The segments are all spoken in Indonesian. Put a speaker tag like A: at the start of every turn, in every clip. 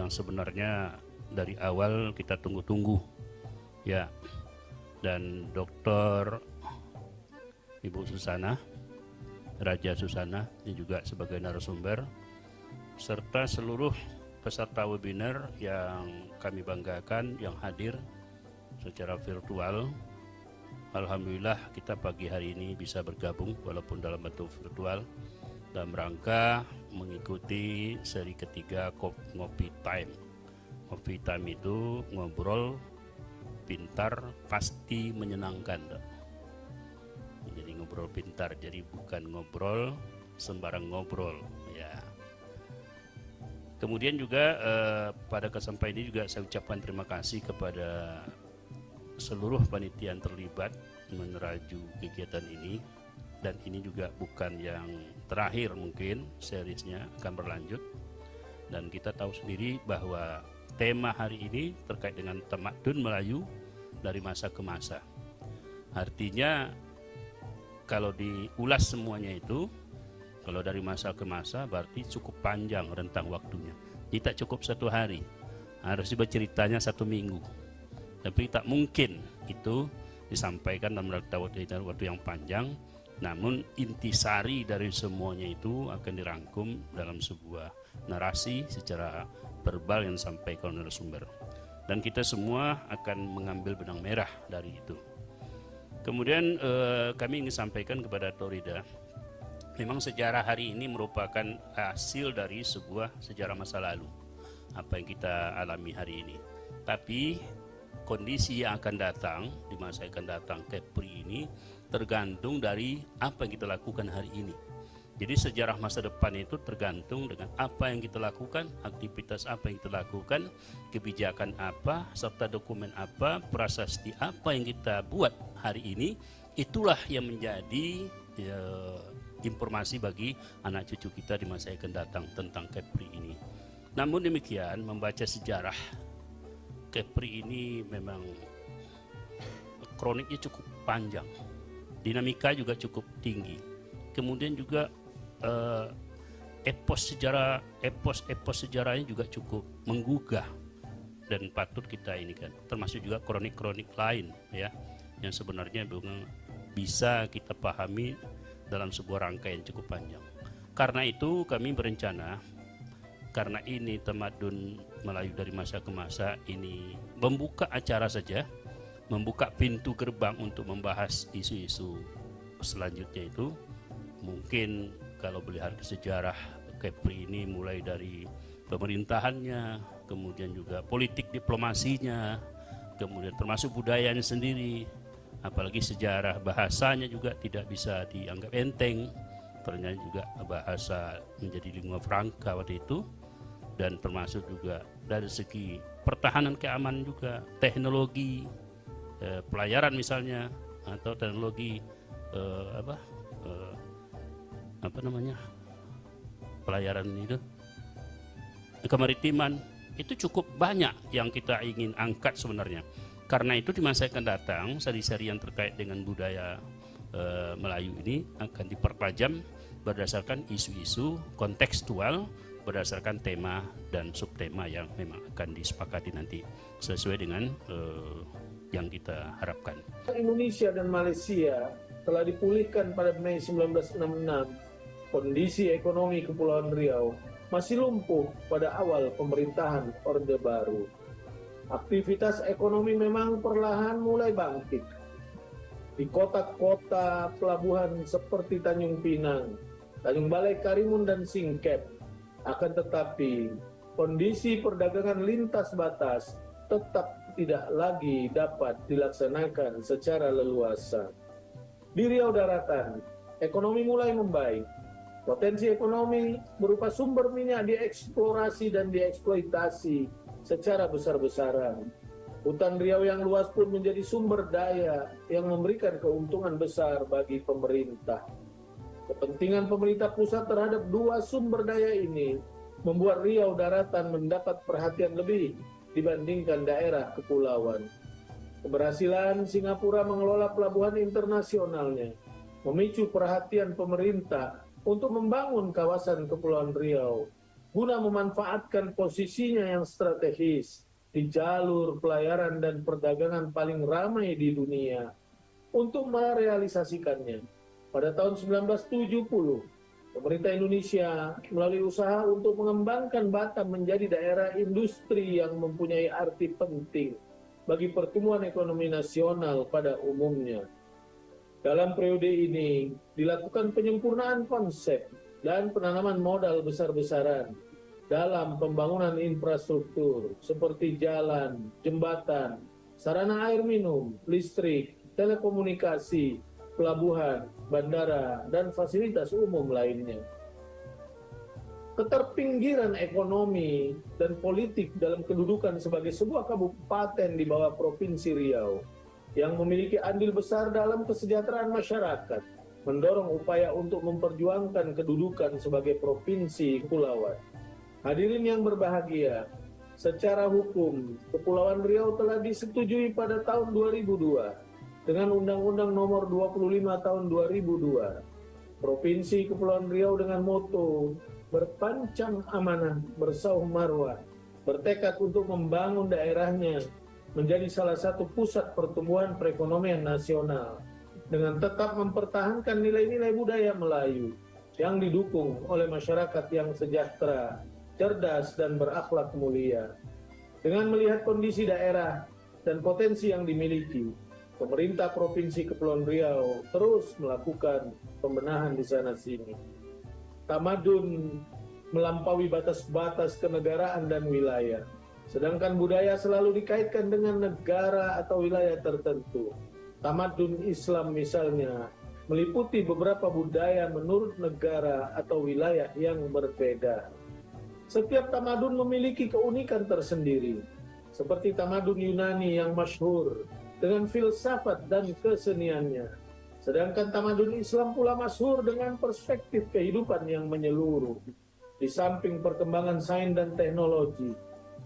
A: yang sebenarnya dari awal kita tunggu-tunggu ya, dan Dr. Ibu Susana, Raja Susana ini juga sebagai narasumber, serta seluruh peserta webinar yang kami banggakan yang hadir secara virtual. Alhamdulillah kita pagi hari ini bisa bergabung walaupun dalam bentuk virtual dalam rangka mengikuti seri ketiga Ngopi Time. Ngopi Time itu ngobrol pintar pasti menyenangkan. Jadi ngobrol pintar, jadi bukan ngobrol sembarang ngobrol ya. Kemudian juga pada kesempatan ini juga saya ucapkan terima kasih kepada seluruh panitia yang terlibat meneraju kegiatan ini, dan ini juga bukan yang terakhir, mungkin seriesnya akan berlanjut. Dan kita tahu sendiri bahwa tema hari ini terkait dengan tamadun Melayu dari masa ke masa. Artinya kalau diulas semuanya itu, kalau dari masa ke masa berarti cukup panjang rentang waktunya. Tidak cukup 1 hari, harus berceritanya 1 minggu. Tapi tak mungkin itu disampaikan dalam waktu yang panjang. Namun intisari dari semuanya itu akan dirangkum dalam sebuah narasi secara verbal yang disampaikan oleh narasumber. Dan kita semua akan mengambil benang merah dari itu. Kemudian kami ingin sampaikan kepada Torida, memang sejarah hari ini merupakan hasil dari sebuah sejarah masa lalu, apa yang kita alami hari ini. Tapi kondisi yang akan datang, di masa yang akan datang, Kepri ini tergantung dari apa yang kita lakukan hari ini. Jadi sejarah masa depan itu tergantung dengan apa yang kita lakukan, aktivitas apa yang kita lakukan, kebijakan apa, serta dokumen apa, prasasti apa yang kita buat hari ini. Itulah yang menjadi informasi bagi anak cucu kita di masa yang akan datang tentang Kepri ini. Namun demikian, membaca sejarah Kepri ini memang kroniknya cukup panjang, dinamika juga cukup tinggi. Kemudian juga epos sejarahnya juga cukup menggugah dan patut kita ini kan, termasuk juga kronik-kronik lain ya, yang sebenarnya bisa kita pahami dalam sebuah rangkaian cukup panjang. Karena itu kami berencana, karena ini tamadun Melayu dari masa ke masa ini, membuka acara saja, membuka pintu gerbang untuk membahas isu-isu selanjutnya itu. Mungkin kalau melihat sejarah Kepri ini mulai dari pemerintahannya, kemudian juga politik diplomasinya, kemudian termasuk budayanya sendiri, apalagi sejarah bahasanya juga tidak bisa dianggap enteng. Ternyata juga bahasa menjadi lingua franca waktu itu, dan termasuk juga dari segi pertahanan keamanan juga, teknologi pelayaran misalnya, atau teknologi pelayaran itu, kemaritiman, itu cukup banyak yang kita ingin angkat sebenarnya. Karena itu di masa yang akan datang, seri-seri yang terkait dengan budaya Melayu ini akan dipertajam berdasarkan isu-isu kontekstual, berdasarkan tema dan subtema yang memang akan disepakati nanti sesuai dengan yang kita harapkan.
B: Indonesia dan Malaysia telah dipulihkan pada Mei 1966. Kondisi ekonomi Kepulauan Riau masih lumpuh pada awal pemerintahan Orde Baru. Aktivitas ekonomi memang perlahan mulai bangkit di kota-kota pelabuhan seperti Tanjung Pinang, Tanjung Balai Karimun, dan Singkep. Akan tetapi, kondisi perdagangan lintas batas tetap tidak lagi dapat dilaksanakan secara leluasa. Di Riau Daratan, ekonomi mulai membaik. Potensi ekonomi berupa sumber minyak dieksplorasi dan dieksploitasi secara besar-besaran. Hutan Riau yang luas pun menjadi sumber daya yang memberikan keuntungan besar bagi pemerintah. Kepentingan pemerintah pusat terhadap dua sumber daya ini membuat Riau Daratan mendapat perhatian lebih dibandingkan daerah kepulauan. Keberhasilan Singapura mengelola pelabuhan internasionalnya memicu perhatian pemerintah untuk membangun kawasan Kepulauan Riau guna memanfaatkan posisinya yang strategis di jalur pelayaran dan perdagangan paling ramai di dunia untuk merealisasikannya. Pada tahun 1970, pemerintah Indonesia melalui usaha untuk mengembangkan Batam menjadi daerah industri yang mempunyai arti penting bagi pertumbuhan ekonomi nasional pada umumnya. Dalam periode ini dilakukan penyempurnaan konsep dan penanaman modal besar-besaran dalam pembangunan infrastruktur seperti jalan, jembatan, sarana air minum, listrik, telekomunikasi, pelabuhan, bandara, dan fasilitas umum lainnya. Keterpinggiran ekonomi dan politik dalam kedudukan sebagai sebuah kabupaten di bawah Provinsi Riau yang memiliki andil besar dalam kesejahteraan masyarakat, mendorong upaya untuk memperjuangkan kedudukan sebagai provinsi kepulauan. Hadirin yang berbahagia, secara hukum, Kepulauan Riau telah disetujui pada tahun 2002 dengan Undang-Undang Nomor 25 Tahun 2002. Provinsi Kepulauan Riau dengan moto berpancang amanah, bersauh marwah, bertekad untuk membangun daerahnya menjadi salah satu pusat pertumbuhan perekonomian nasional dengan tetap mempertahankan nilai-nilai budaya Melayu yang didukung oleh masyarakat yang sejahtera, cerdas, dan berakhlak mulia. Dengan melihat kondisi daerah dan potensi yang dimiliki, pemerintah Provinsi Kepulauan Riau terus melakukan pembenahan di sana-sini. Tamadun melampaui batas-batas kenegaraan dan wilayah, sedangkan budaya selalu dikaitkan dengan negara atau wilayah tertentu. Tamadun Islam misalnya meliputi beberapa budaya menurut negara atau wilayah yang berbeda. Setiap tamadun memiliki keunikan tersendiri, seperti tamadun Yunani yang masyhur dengan filsafat dan keseniannya. Sedangkan tamadun Islam pula masyhur dengan perspektif kehidupan yang menyeluruh, di samping perkembangan sains dan teknologi.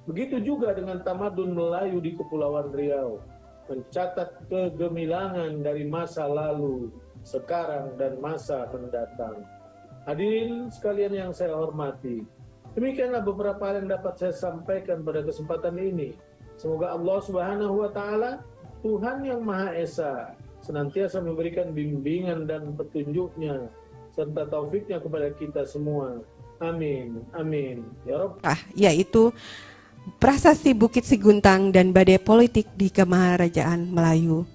B: Begitu juga dengan tamadun Melayu di Kepulauan Riau, mencatat kegemilangan dari masa lalu, sekarang, dan masa mendatang. Hadirin sekalian yang saya hormati, demikianlah beberapa hal yang dapat saya sampaikan pada kesempatan ini. Semoga Allah Subhanahu wa Ta'ala, Tuhan yang Maha Esa, senantiasa memberikan bimbingan dan petunjuknya serta taufiknya kepada kita semua. Amin. Amin. Ya Rabb.
C: Yaitu Prasasti Bukit Siguntang dan Badai Politik di Kemaharajaan Melayu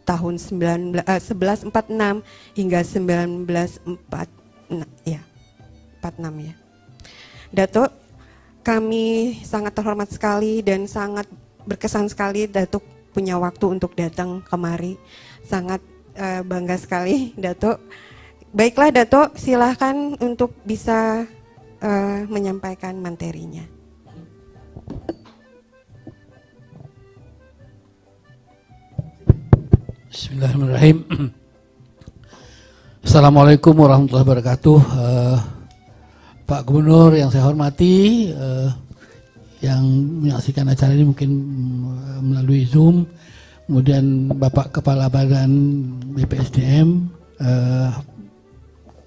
C: tahun 1146 hingga 1946 ya. Datuk, kami sangat terhormat sekali dan sangat berkesan sekali Datuk punya waktu untuk datang kemari. Sangat bangga sekali Datuk. Baiklah Datuk, silahkan untuk bisa menyampaikan materinya.
D: Bismillahirrahmanirrahim. Assalamualaikum warahmatullahi wabarakatuh. Pak Gubernur yang saya hormati, yang menyaksikan acara ini mungkin melalui Zoom, kemudian Bapak Kepala Badan BPSDM,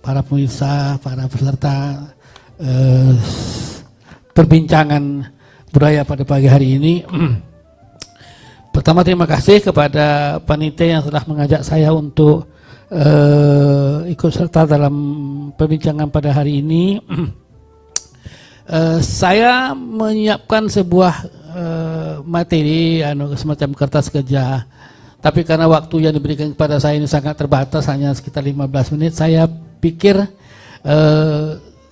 D: para pemirsa, para peserta perbincangan budaya pada pagi hari ini. Pertama, terima kasih kepada panitia yang telah mengajak saya untuk ikut serta dalam perbincangan pada hari ini. Saya menyiapkan sebuah materi semacam kertas kerja, tapi karena waktu yang diberikan kepada saya ini sangat terbatas, hanya sekitar 15 menit, saya pikir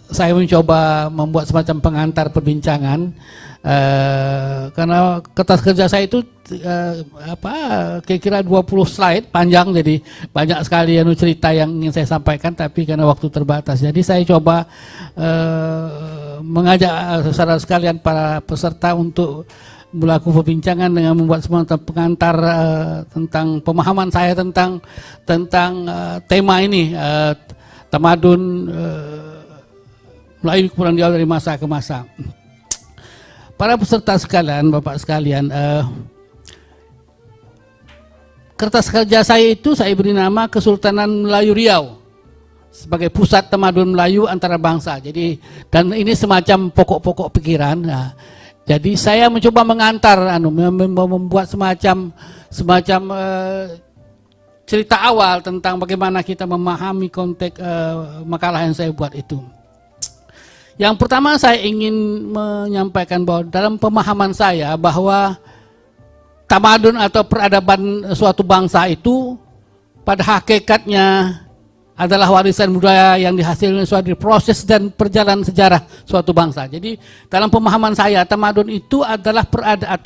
D: saya mencoba membuat semacam pengantar perbincangan, karena kertas kerja saya itu kira-kira 20 slide panjang, jadi banyak sekali cerita yang ingin saya sampaikan, tapi karena waktu terbatas, jadi saya coba mengajak saudara sekalian para peserta untuk melakukan perbincangan dengan membuat semacam pengantar tentang pemahaman saya tentang tema ini, tamadun Melayu Kepulauan Riau dari masa ke masa. Para peserta sekalian, Bapak sekalian, kertas kerja saya itu saya beri nama Kesultanan Melayu Riau sebagai pusat tamadun Melayu antara bangsa. Jadi dan ini semacam pokok-pokok pikiran. Nah, jadi saya mencoba mengantar, membuat semacam cerita awal tentang bagaimana kita memahami konteks makalah yang saya buat itu. Yang pertama saya ingin menyampaikan bahwa dalam pemahaman saya bahwa tamadun atau peradaban suatu bangsa itu pada hakikatnya adalah warisan budaya yang dihasilkan dari proses dan perjalanan sejarah suatu bangsa. Jadi dalam pemahaman saya tamadun itu adalah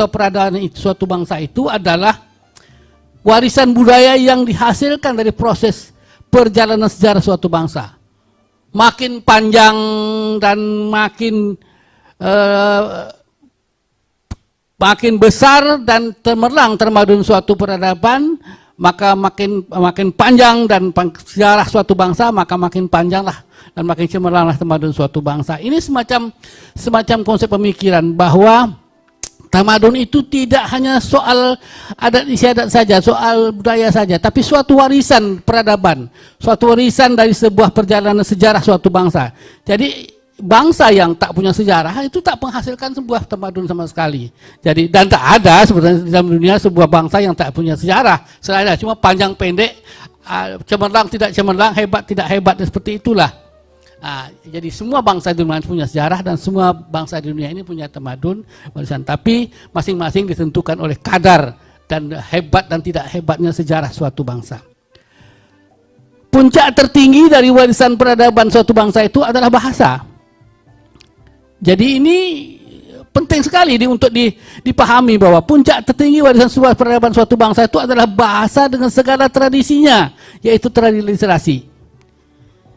D: peradaban suatu bangsa itu adalah warisan budaya yang dihasilkan dari proses perjalanan sejarah suatu bangsa. Makin panjang dan makin besar dan cemerlang tamadun suatu peradaban, maka makin panjang dan sejarah suatu bangsa, maka makin panjanglah dan makin cemerlanglah tamadun suatu bangsa. Ini semacam konsep pemikiran bahwa tamadun itu tidak hanya soal adat istiadat saja, soal budaya saja, tapi suatu warisan peradaban, suatu warisan dari sebuah perjalanan sejarah suatu bangsa. Jadi bangsa yang tak punya sejarah itu tak menghasilkan sebuah tamadun sama sekali. Jadi dan tak ada sebenarnya dalam dunia sebuah bangsa yang tak punya sejarah. Selain cuma panjang pendek, cemerlang tidak cemerlang, hebat tidak hebat, seperti itulah. Jadi semua bangsa di dunia punya sejarah dan semua bangsa di dunia ini punya tamadun warisan, tapi masing-masing ditentukan oleh kadar dan hebat dan tidak hebatnya sejarah suatu bangsa. Puncak tertinggi dari warisan peradaban suatu bangsa itu adalah bahasa. Jadi ini penting sekali untuk dipahami bahwa puncak tertinggi warisan sebuah peradaban suatu bangsa itu adalah bahasa dengan segala tradisinya, yaitu tradisi literasi.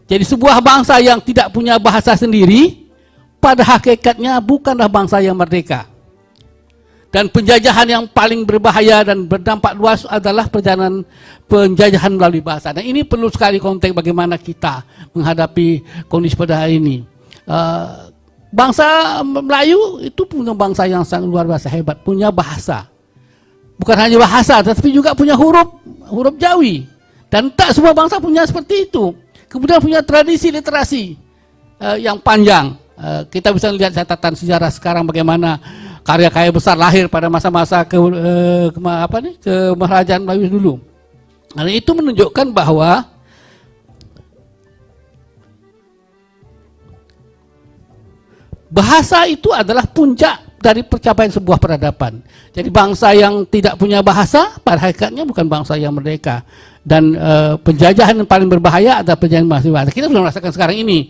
D: Jadi sebuah bangsa yang tidak punya bahasa sendiri, pada hakikatnya bukanlah bangsa yang merdeka. Dan penjajahan yang paling berbahaya dan berdampak luas adalah perjalanan penjajahan melalui bahasa. Dan ini perlu sekali konteks bagaimana kita menghadapi kondisi pada hari ini. Bangsa Melayu itu punya bangsa yang sangat luar biasa hebat, punya bahasa. Bukan hanya bahasa, tetapi juga punya huruf Jawi. Dan tak semua bangsa punya seperti itu. Kemudian punya tradisi literasi yang panjang. Kita bisa lihat catatan sejarah sekarang bagaimana karya-karya besar lahir pada masa-masa kemerajaan Melayu dulu. Nah, itu menunjukkan bahwa bahasa itu adalah puncak dari pencapaian sebuah peradaban. Jadi bangsa yang tidak punya bahasa pada hakikatnya bukan bangsa yang merdeka. Dan penjajahan yang paling berbahaya adalah penjajahan bahasa. Kita sudah merasakan sekarang ini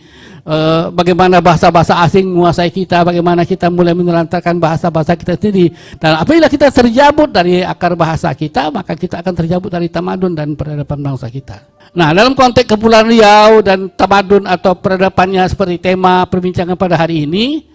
D: bagaimana bahasa-bahasa asing menguasai kita, bagaimana kita mulai menelantarkan bahasa-bahasa kita sendiri. Dan apabila kita terjabut dari akar bahasa kita, maka kita akan terjabut dari tamadun dan peradaban bangsa kita. Nah, dalam konteks Kepulauan Riau dan tamadun atau peradabannya seperti tema perbincangan pada hari ini,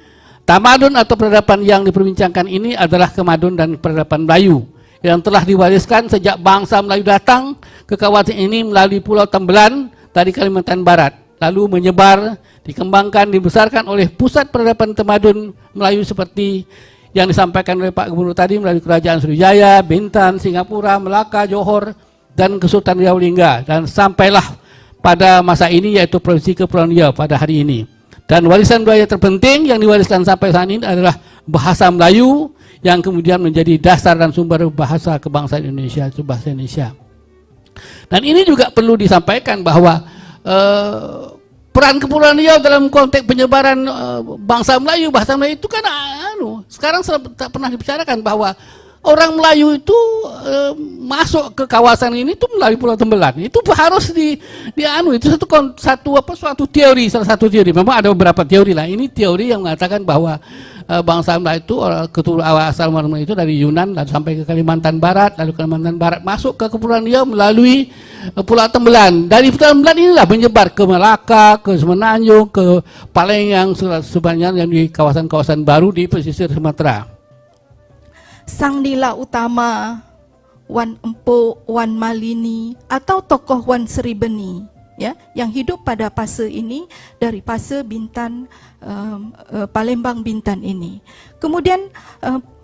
D: tamadun atau peradaban yang diperbincangkan ini adalah kemadun dan peradaban Melayu yang telah diwariskan sejak bangsa Melayu datang ke kawasan ini melalui Pulau Tembelan dari Kalimantan Barat, lalu menyebar, dikembangkan, dibesarkan oleh pusat peradaban tamadun Melayu seperti yang disampaikan oleh Pak Gubernur tadi melalui Kerajaan Sriwijaya, Bintan, Singapura, Melaka, Johor, dan Kesultanan Riau Lingga, dan sampailah pada masa ini yaitu Provinsi Kepulauan Riau pada hari ini. Dan warisan budaya terpenting yang diwariskan sampai saat ini adalah bahasa Melayu yang kemudian menjadi dasar dan sumber bahasa kebangsaan Indonesia, itu bahasa Indonesia. Dan ini juga perlu disampaikan bahwa peran Kepulauan Riau dalam konteks penyebaran bangsa Melayu, bahasa Melayu itu kan sekarang tak pernah dibicarakan bahwa orang Melayu itu masuk ke kawasan ini itu melalui Pulau Tembelan. Itu harus itu suatu teori, salah satu teori. Memang ada beberapa teori lah. Ini teori yang mengatakan bahwa bangsa Melayu itu asal Melayu itu dari Yunan lalu sampai ke Kalimantan Barat, lalu Kalimantan Barat masuk ke Kepulauan Riau melalui Pulau Tembelan. Dari Pulau Tembelan inilah menyebar ke Melaka, ke Semenanjung, ke Palembang, sebanyak yang di kawasan-kawasan baru di pesisir Sumatera.
E: Sang Nila Utama, Wan Empuk, Wan Malini, atau tokoh Wan Seribeni, ya, yang hidup pada fase ini dari fase Bintan, Palembang Bintan ini. Kemudian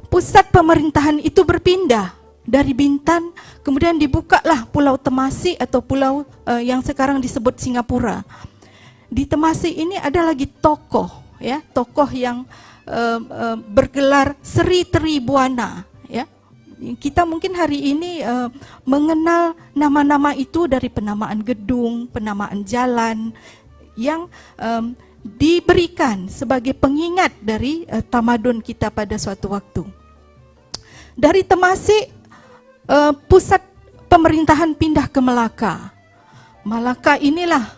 E: pusat pemerintahan itu berpindah dari Bintan, kemudian dibukalah Pulau Temasek atau pulau yang sekarang disebut Singapura. Di Temasek ini ada lagi tokoh, ya, tokoh yang bergelar Sri Tribuana, ya. Kita mungkin hari ini mengenal nama-nama itu dari penamaan gedung, penamaan jalan yang diberikan sebagai pengingat dari tamadun kita pada suatu waktu. Dari Temasek, pusat pemerintahan pindah ke Melaka. Malaka inilah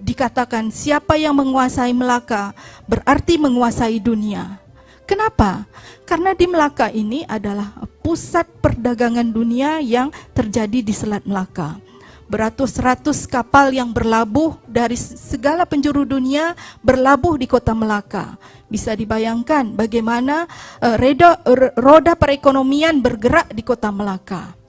E: dikatakan siapa yang menguasai Melaka berarti menguasai dunia. Kenapa? Karena di Melaka ini adalah pusat perdagangan dunia yang terjadi di Selat Melaka. Beratus-ratus kapal yang berlabuh dari segala penjuru dunia berlabuh di kota Melaka. Bisa dibayangkan bagaimana roda perekonomian bergerak di kota Melaka.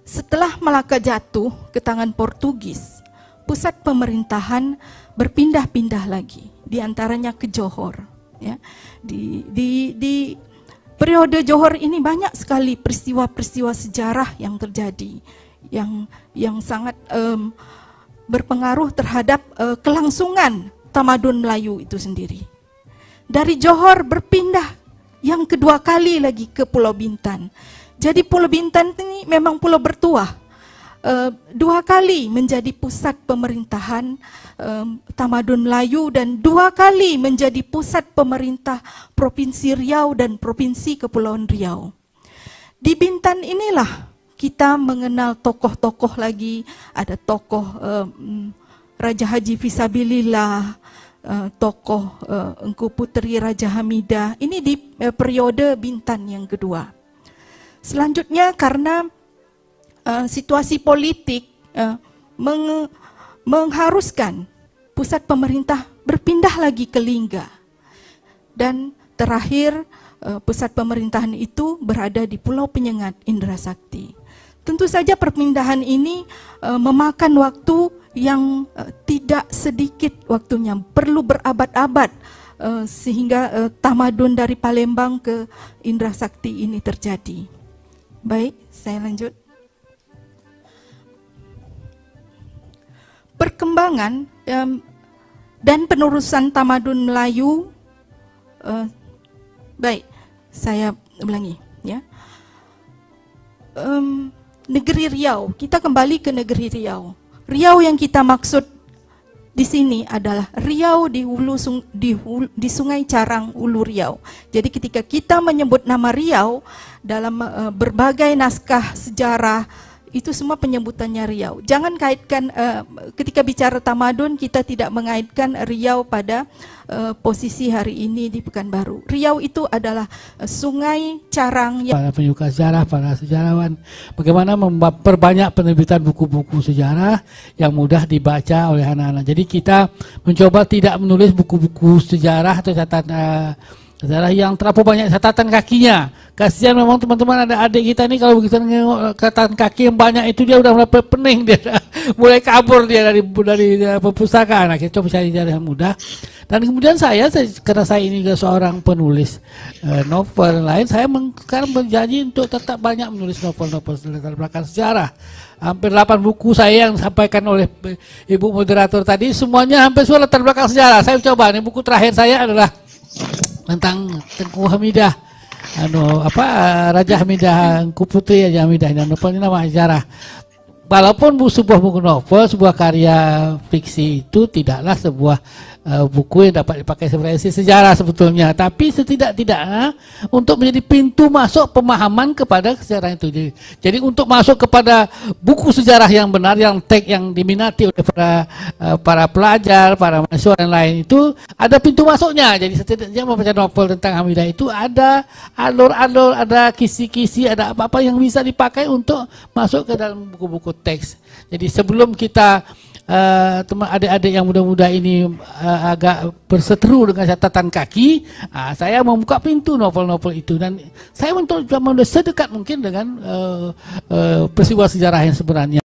E: Setelah Melaka jatuh ke tangan Portugis, pusat pemerintahan berpindah-pindah lagi, di antaranya ke Johor. Ya, di periode Johor ini banyak sekali peristiwa-peristiwa sejarah yang terjadi, yang sangat berpengaruh terhadap kelangsungan tamadun Melayu itu sendiri. Dari Johor berpindah yang kedua kali lagi ke Pulau Bintan. Jadi Pulau Bintan ini memang pulau bertuah. Dua kali menjadi pusat pemerintahan tamadun Melayu dan dua kali menjadi pusat pemerintah Provinsi Riau dan Provinsi Kepulauan Riau. Di Bintan inilah kita mengenal tokoh-tokoh lagi, ada tokoh Raja Haji Fisabilillah, tokoh Engku Puteri Raja Hamidah. Ini di periode Bintan yang kedua. Selanjutnya karena situasi politik mengharuskan pusat pemerintah berpindah lagi ke Lingga. Dan terakhir pusat pemerintahan itu berada di Pulau Penyengat Indra Sakti. Tentu saja perpindahan ini memakan waktu yang tidak sedikit waktunya, perlu berabad-abad sehingga tamadun dari Palembang ke Indra Sakti ini terjadi. Baik, saya lanjut. Perkembangan dan penerusan tamadun Melayu, baik, saya ulangi, ya. Negeri Riau, kita kembali ke negeri Riau. Riau yang kita maksud di sini adalah Riau di Sungai Carang, Ulu Riau. Jadi ketika kita menyebut nama Riau dalam berbagai naskah sejarah, itu semua penyebutannya Riau. Jangan kaitkan ketika bicara tamadun kita tidak mengaitkan Riau pada posisi hari ini di Pekanbaru. Riau itu adalah Sungai Carang yang
D: para penyuka sejarah, para sejarawan, bagaimana memperbanyak penerbitan buku-buku sejarah yang mudah dibaca oleh anak-anak. Jadi kita mencoba tidak menulis buku-buku sejarah atau catatan sejarah yang terlalu banyak catatan kakinya. Kasihan memang teman-teman, ada adik kita ini kalau begitu nengok catatan kaki yang banyak itu dia udah mulai pening, dia mulai kabur dia dari perpustakaan. Nah, kita bisa cari yang mudah. Dan kemudian saya karena saya ini juga seorang penulis novel lain, saya sekarang berjanji untuk tetap banyak menulis novel-novel latar belakang sejarah. Hampir 8 buku saya yang disampaikan oleh Ibu moderator tadi, semuanya hampir semua latar belakang sejarah. Saya coba, ini buku terakhir saya adalah tentang Tengku Hamidah, Raja Hamidah, Engku Puteri Raja Hamidah, dan novelnya nama sejarah. Walaupun sebuah buku novel, sebuah karya fiksi itu tidaklah sebuah buku yang dapat dipakai sebagai sejarah sebetulnya, tapi setidak-tidaknya untuk menjadi pintu masuk pemahaman kepada sejarah itu. Jadi untuk masuk kepada buku sejarah yang benar, yang teks yang diminati oleh para pelajar, para mahasiswa dan lain, itu ada pintu masuknya. Jadi setidaknya membaca novel tentang Hamidah itu ada alur-alur, ada kisi-kisi, ada apa-apa yang bisa dipakai untuk masuk ke dalam buku-buku teks. Jadi sebelum kita teman adik-adik yang muda-muda ini agak berseteru dengan catatan kaki, saya membuka pintu novel-novel itu dan saya mencoba sedekat mungkin dengan peristiwa sejarah yang sebenarnya.